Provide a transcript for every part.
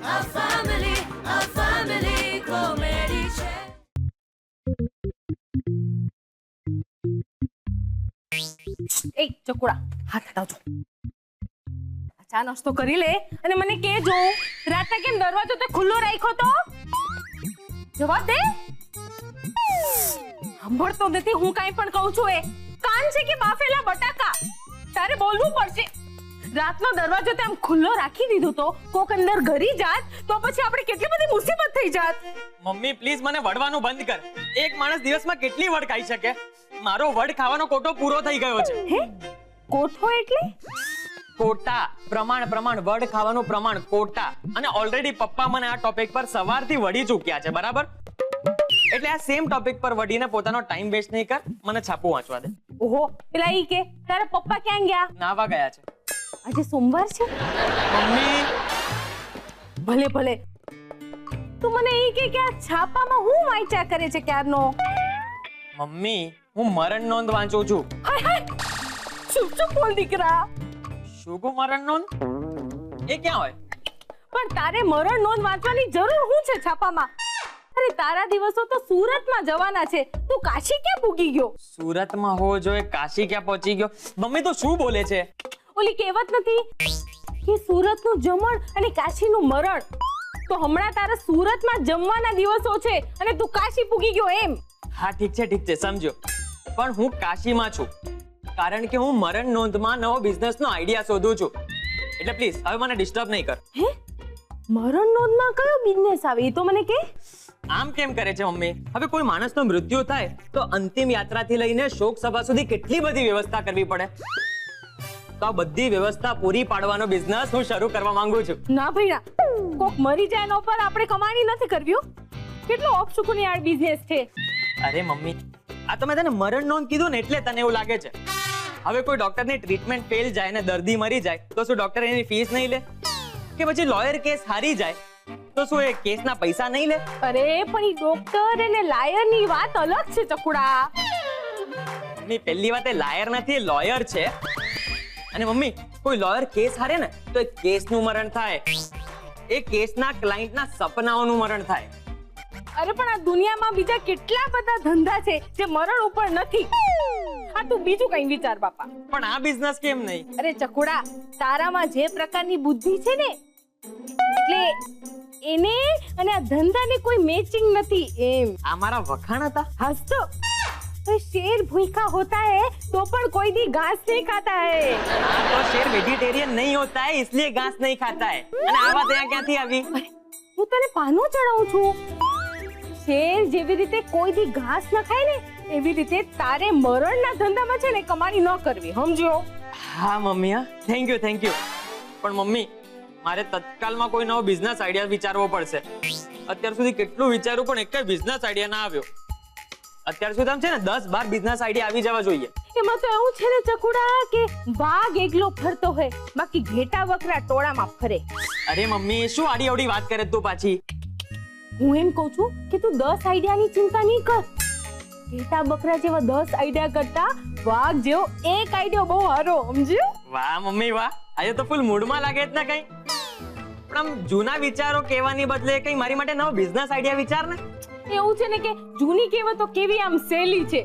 a family comedy છે. એ ચકોડા હાથ હટાવજો. ચા નાસ્તો કરી લે અને મને કહેજો રાતના કેમ દરવાજો તો ખુલ્લો રાખ્યો તો. જવાબ દે. સાંભળતો નથી હું કાંઈ પણ કહું છું. એ કાન છે કે બાફેલા બટાકા? તારે બોલવું પડશે. રાતનો દરવાજો તે આમ ખુલ્લો રાખી દીધો તો કોક અંદર ઘરી જાત તો પછી આપણે કેટલી બધી મુસીબત થઈ જાત. મમ્મી પ્લીઝ મને વડવાનું બંધ કર. એક માણસ દિવસમાં કેટલી વડ ખાઈ શકે? મારો વડ ખાવાનો કોટો પૂરો થઈ ગયો છે. હે કોઠો એટલે? કોટા પ્રમાણ વડ ખાવાનું પ્રમાણ કોટા. અને ઓલરેડી પપ્પા મને આ ટોપિક પર સવારથી વડી ચૂક્યા છે, બરાબર? એટલે આ સેમ ટોપિક પર વડીને પોતાનો ટાઈમ વેસ્ટ નહીં કર, મને છાપું વાંચવા દે. ઓહો પેલા ઈ કે તારા પપ્પા ક્યાં ગયા? નાવા ગયા છે. આજે સોમવાર છે. મમ્મી ભલે ભલે તું મને ઈ કે આ છાપામાં હું વાંચ્યા કરે છે ક્યારનો? મમ્મી હું મરણ નોંધ વાંચું છું. હાય હાય ચૂપ ચૂપ બોલ દીકરા. શું મરણ નોંધ? એ ક્યાં હોય? પણ તારે મરણ નોંધ વાંચવાની જરૂર શું છે છાપામાં? અરે તારા દિવસો તો સુરતમાં જવાના છે, તું કાશી ક્યાં પૂગી ગયો? સુરતમાં હોવો જોઈએ, કાશી ક્યાં પહોંચી ગયો? મમ્મી તો શું બોલે છે? ઓલી કહેવત નથી કે સુરતનું જમણ અને કાશીનું મરણ? તો હમણાં તારા સુરતમાં જમવાના દિવસો છે અને તું કાશી પૂગી ગયો એમ? હા ઠીક છે સમજ્યો. પણ હું કાશીમાં છું કારણ કે હું મરણ નોંધમાં નવો બિઝનેસનો આઈડિયા શોધું છું. એટલે પ્લીઝ હવે મને ડિસ્ટર્બ નહીં કર. હે મરણ નોંધમાં કયો બિઝનેસ આવે એ તો મને કે? આમ કેમ કરે છે મમ્મી? હવે કોઈ માણસનું મૃત્યુ થાય તો અંતિમ યાત્રાથી લઈને શોક સભા સુધી કેટલી બધી વ્યવસ્થા કરવી પડે. તો આ બધી વ્યવસ્થા પૂરી પાડવાનો બિઝનેસ હું શરૂ કરવા માંગુ છું. ના ભઈરા, કોક મરી જાય એના ઉપર આપણે કમાણી નથી કરવી. કેટલો અપશુકનિયાળ બિઝનેસ છે. અરે મમ્મી આ તો મેં તને મરણ નોંધ કીધું ને એટલે તને એવું લાગે છે. હવે કોઈ ડોક્ટરની ટ્રીટમેન્ટ ફેલ જાય ને દર્દી મરી જાય તો શું ડોક્ટર એની ફીસ નહીં લે? કે પછી લોયર કેસ હારી જાય તો શું એ કેસના પૈસા નહીં લે? અરે પણ ઈ ડોક્ટર અને લાયર ની વાત અલગ છે ચકુડા. મમ્મી પહેલી વાત એ લાયર નથી, એ લોયર છે. અને મમ્મી કોઈ લોયર કેસ હારે ને તો એ કેસનું મરણ થાય, એ કેસના ક્લાયન્ટના સપનાઓનું મરણ થાય. અરે પણ આ દુનિયામાં બીજા કેટલા બધા ધંધા છે જે મરણ ઉપર નથી. આ તું બીજું કઈ વિચાર બાપા. પણ આ બિઝનેસ કેમ નહીં? અરે ચકુડા તારામાં જે પ્રકારની બુદ્ધિ છે ને એટલે એને અને આ ધંધાની કોઈ મેચિંગ નથી એમ. આ મારા વખાણ હતા? હસતો तो शेर भूखा होता है तो पर कोई भी घास नहीं खाता है. हाँ तो शेर वेजिटेरियन नहीं होता है इसलिए घास नहीं खाता है. અને આ વાત અહીંયા ક્યાંથી આવી? હું તને પાનો ચડાવું છું. શેર જેવી રીતે કોઈ દી ઘાસ ન ખાય ને એવી રીતે તારે મરણના ધંધામાં છે ને કમાણી ન કરવી, સમજ્યો? હા મમ્મી, હા થેન્ક યુ. પણ મમ્મી મારે તત્કાલમાં કોઈ નવો બિઝનેસ આઈડિયા વિચારવો પડશે. અત્યાર સુધી કેટલું વિચાર્યું પણ એક બિઝનેસ આઈડિયા ના આવ્યો. અત્યાર સુધી આમ છે ને 10-12 બિઝનેસ આઈડિયા આવી જવા જોઈએ. એમાં તો એવું છે ને ચકુડા કે વાઘ એકલો ફરતો હોય બાકી ઘેટા વકરા ટોળામાં ફરે. અરે મમ્મી શું આડી અવડી વાત કરે તું પાછી? હું એમ કહું છું કે તું 10 આઈડિયાની ચિંતા નહીં કર. ઘેટા બકરા જેવા 10 આઈડિયા કરતા વાઘ જેવો એક આઈડિયા બહુ સારો, સમજ્યો? વાહ મમ્મી વાહ, આજે તો ફૂલ મૂડમાં લાગે છે ને કઈ. પણ આમ જૂના વિચારો કહેવાની બદલે કઈ મારી માટે નવો બિઝનેસ આઈડિયા વિચાર ને. એવું છે ને કે જૂની કહેવતો કેવી આમ સહેલી છે,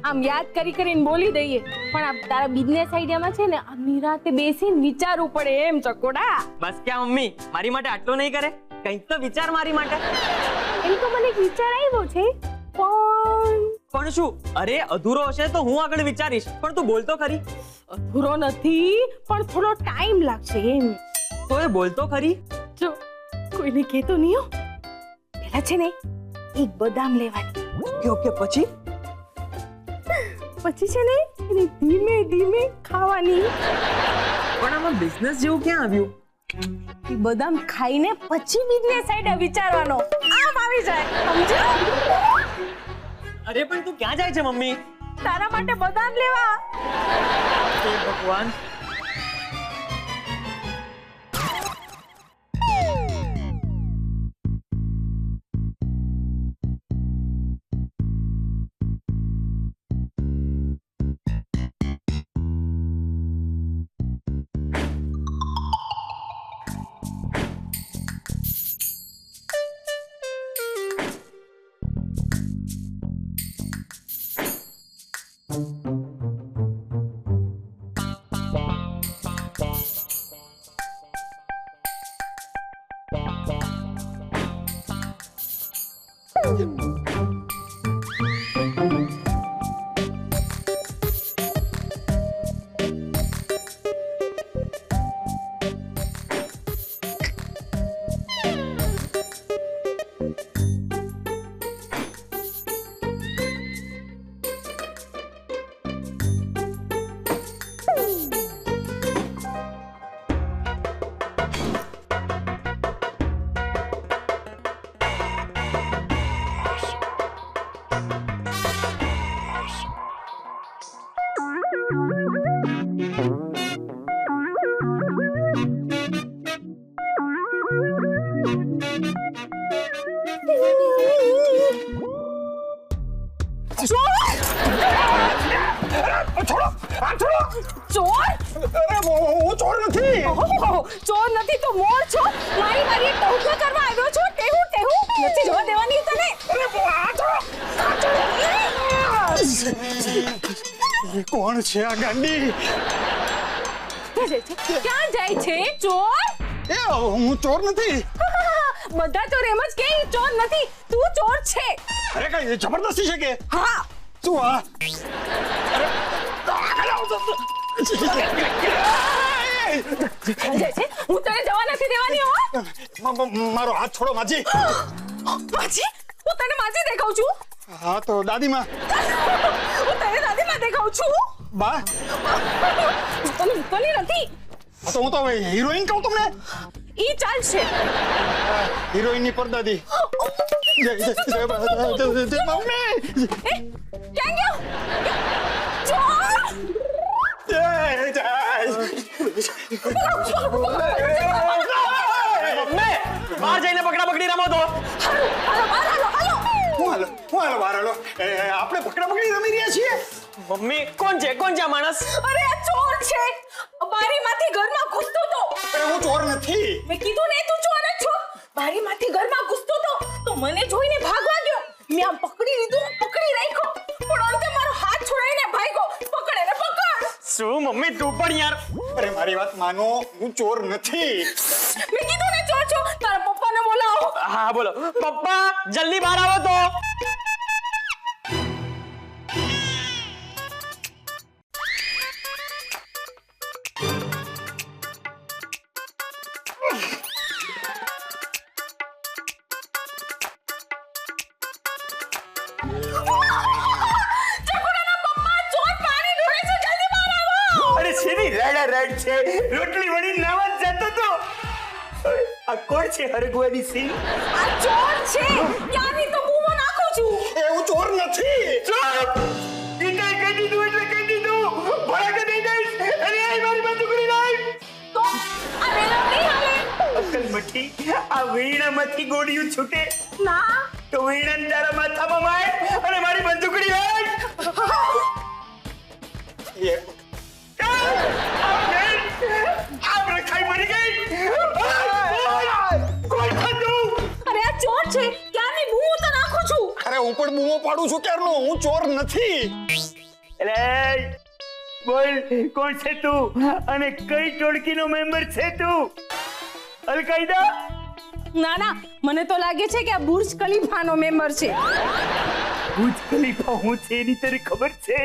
આમ યાદ કરીને બોલી દઈએ. પણ આ તારા બિઝનેસ આઈડિયામાં છે ને આમ નિરાતે બેસીને વિચારવું પડે એમ ચકોડા. બસ ક્યાં મમ્મી મારી માટે આટલું નહીં કરે? કંઈક તો વિચાર મારી માટે. એમ તો મને એક વિચાર આવ્યો છે પણ શું? અરે અધૂરો હશે તો હું આગળ વિચારીશ, પણ તું બોલતો ખરી. અધૂરો નથી પણ થોડો ટાઈમ લાગશે એમ. તો એ બોલતો ખરી. જો કોઈને કહેતો નહીં હો. પેલા છે ને એક બદામ લેવાની. ઓકે પછી છે ને એને ધીમે ધીમે ખાવાની. પણ આમાં બિઝનેસ જેવું ક્યાં આવ્યું? એ બદામ ખાઈને પછી બિઝનેસ આઈડિયા વિચારવાનો આમ આવી જાય, સમજો? અરે પણ તું ક્યાં જાય છે મમ્મી? તારા માટે બદામ લેવા. હે ભગવાન. ચોર નથી તો મોર છો. મારી મારી ટહુકા કરવા આવ્યો છો. ટેહુ નથી જવા દેવાની તને. કોણ છે આ ગાંડી? ક્યાં જાય છે ચોર? એ હું ચોર નથી. બધા ચોર એમ જ કે ચોર નથી, તું ચોર છે. અરે કઈ જબરદસ્તી છે કે? હા. શું આ? હું તને જવા નથી દેવાની હો. મારો હાથ છોડો માજી. માજી? હું તને માજી દેખાઉં છું? હા તો દાદીમાં. હું તને દાદીમાં દેખાઉં છું? બા તને મૂકવાની નથી. તો હું તો હવે હિરોઈન કહું તમને. ઈ ચાલશે. હિરોઈન ની પરદાદી. મમ્મી ક્યાં ગયો? ચોર! મમ્મી બહાર જઈને પકડા-પકડી રમો તો. આપણે પકડા પકડી રમી રહ્યા છીએ. મમ્મી કોણ છે આ માણસ? અરે આ ચોર છે. બારીમાંથી ઘરમાં ઘૂસતો તો. અરે હું ચોર નથી. મેં કીધું ને તું ચોર જ છો. બારીમાંથી ઘરમાં ઘૂસતો તો મને જોઈને ભાગવા ગયો. મેં આમ પકડી લીધું, પકડી રાખ્યો. પણ અંતે મારો હાથ છોડાઈને ભાગ્યો. પકડ એને પકડ. શું મમ્મી તું પણ યાર. અરે મારી વાત માનો, હું ચોર નથી. મેં કીધું ને ચોર છો. તારા પપ્પાને બોલાવો. હા બોલો. પપ્પા જલ્દી બહાર આવો તો. રેડ છે રોટલી વળી નાવા જતો તો. આ કોણ છે હરગવાની સિંહ? આ ચોર છે. ક્યાંની તો બૂમો નાખું છું. એ હું ચોર નથી. ચૂપ! ગીતાએ કહી દીધું એટલે કહી દીધું. ભડાકે દઈ દઈશ. અરે આ મારી બંદૂકડી લાવ. તો આ વેલા નહીં હાલે. અક્કલ મઠી, આ વીણામાંથી ગોળીઓ છૂટે ના. તો વીણા તારા માથામાં માર અને મારી બંદૂકડી લાવ. અરે આ ચોર છે. ક્યાંની બૂમો તો નાખું છું. અરે હું પણ બૂમો પાડું છું ક્યારનો. હું ચોર નથી. એટલે બોલ કોણ છે તું અને કઈ ટોળકીનો મેમ્બર છે તું? અલ-કાયદા? ના ના, મને તો લાગે છે કે આ બુર્જ ખલીફાનો મેમ્બર છે. બુર્જ ખલીફા હું છે એની તને ખબર છે?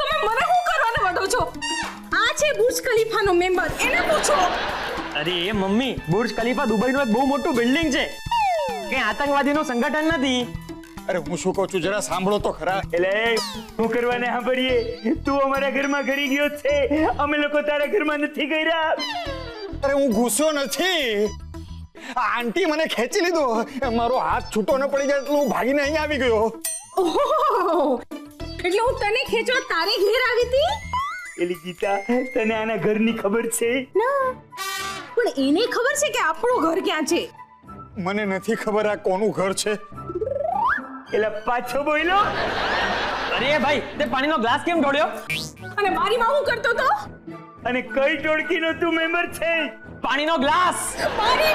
તમે મને શું કરવાને વઢો છો? આ છે બુર્જ ખલીફાનો મેમ્બર. એને પૂછો. અરે એ મમ્મી બુર્જ ખલીફા દુબઈનું એક બહુ મોટું બિલ્ડિંગ છે. કે આતંકવાદીનું સંગઠન નથી. અરે હું શું કહું છું જરા સાંભળો તો ખરા. એટલે હું કરવાને સાંભળીએ. તું અમારા ઘરમાં ઘરી ગયો છે, અમે લોકો તારા ઘરમાં નથી ગયા. અરે હું ગુસ્સો નથી. આ આંટી મને ખેંચી લીધો. મારો હાથ છૂટો ન પડી જાય એટલે હું ભાગીને અહીં આવી ગયો. ઓહો, એટલે હું તને ખેંચવા તારે ઘેર આવી હતી? એલી ગીતા, તને આના ઘરની ખબર છે? ના, પણ એને ખબર છે કે આપણું ઘર ક્યાં છે. મને નથી ખબર આ કોનું ઘર છે. એલા પાછો બોલો. અરે ભાઈ તે પાણીનો ગ્લાસ કેમ ઢોળ્યો? અને બારીમાં હું કરતો તો? અને કઈ ટોળકીનો તું મેમ્બર છે? પાણીનો ગ્લાસ. બારી